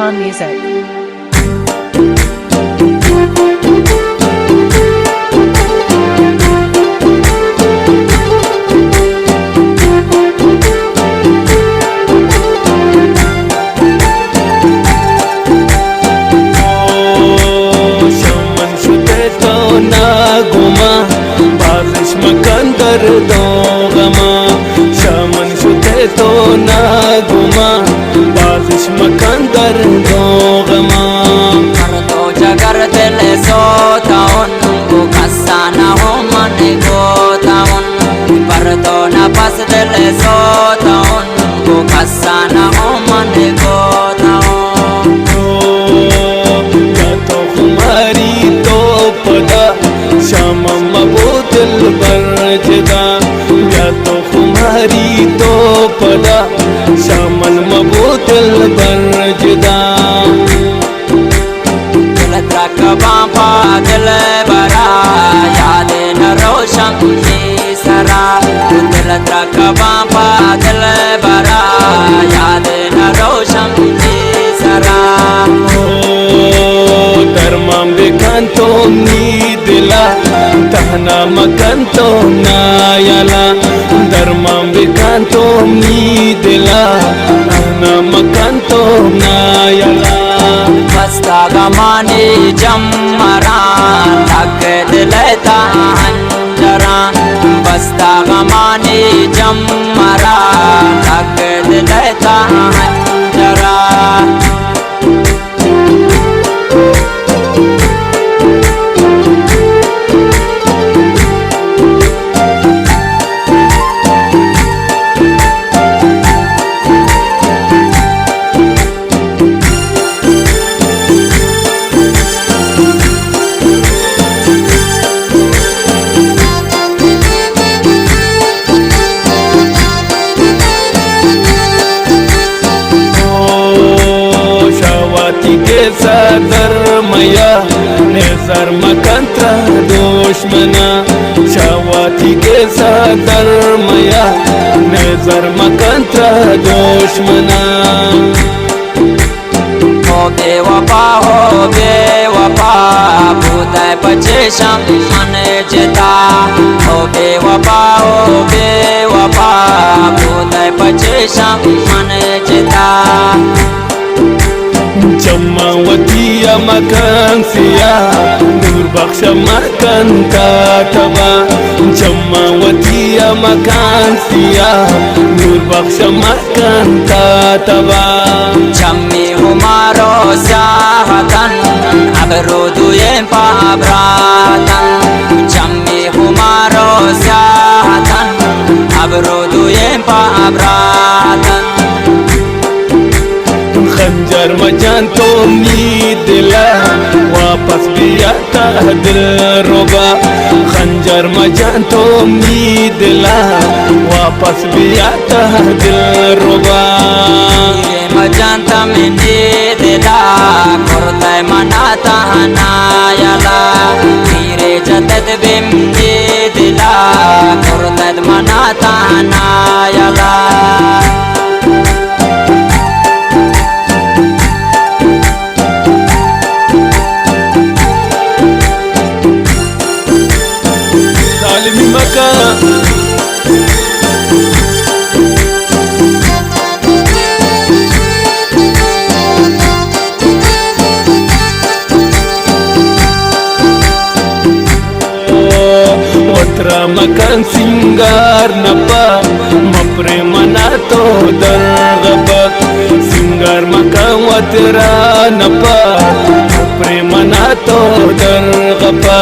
Khan Music. दो गमा shaman शुते तो ना गुमा बाजिश मकंदर दो गमा कर दो जगर दिल सोता उनको कस्सा न हो मन गोता उन पर दो न बस दिल सोता उनको कस्सा न हो मन गोता या तो हमारी तो पदा शाम मबूतल बरजदा या तो हमारी तो पदा शामन मबूतल बरजदा दिल त्रक बापा दिल बरा याद न रोशन सरा दिल त्रक बापा दिल बरा याद न रोशन सरा धर्मं बेkanto ni dila tahna makanto nayala धर्मं बेkanto ni dila tahna makanto nayala बस्ता गमानी जमरा लग दिलता हंजरा बस्ता गमानी जमरा लग दिलता हंजरा धर्मया नेजर मकंत्र दुश्मना शावाती के धर्मया नेजर मकंत्र दुश्मना हो बेवफा भूतय बचे शम मन जिता हो बेवफा भूतय बचे शम मन जिता जम्मावती मकांसिया नूर बख्श मकान कातबा जम्मावती मकांसिया नूर बख्श मकान कातबा जम्मी हुमारो स्याहतन अब रोदुए पाब्रातन जम्मी हुमारो स्याहतन अब रोदुए पाब्रातन खंजर मचान तो नी दिला वापस भी आता दिल रोबा खंजर मचान तो नी दिला वापस भी आता दिल रोबा मजानता में दिला कुर्ता मनाता नायला मेरे जतद बिम दिला कुर्ता मनाता नायला मकान सिंगार नपा मप्रे मना तो दरगबा सिंगार मकान वतरा नपा मप्रे मना तो दरगबा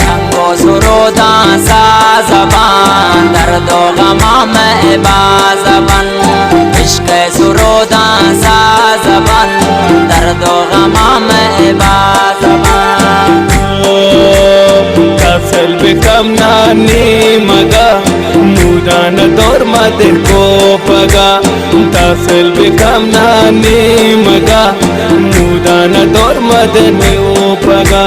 संगो सुरोदा सा जबान दर्दो गमा में बाज़बन इश्क़ सुरोदा सा जबान दर्दो गमा में बाज़बन कासल बेकम नानी मगा मुदान दौर मदे को पगा तासल बेकम नानी मगा मुदान दौर मदे को पगा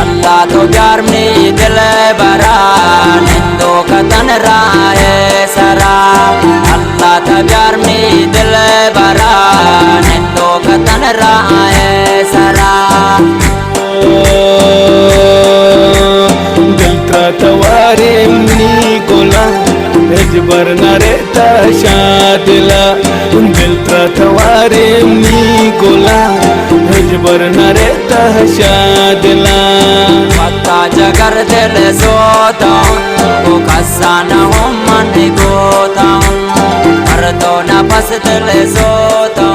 Allah to jarmni dil baran Hindu katan rahe sara Allah to jarmni dil baran Hindu katan rahe sara Diltra taware mni gola Ejbar nareta shadila Diltra taware mni gola Ejbar nareta shadila Fatta jagar dil sota Unko kasana hum man gota Pardo na pas dil sota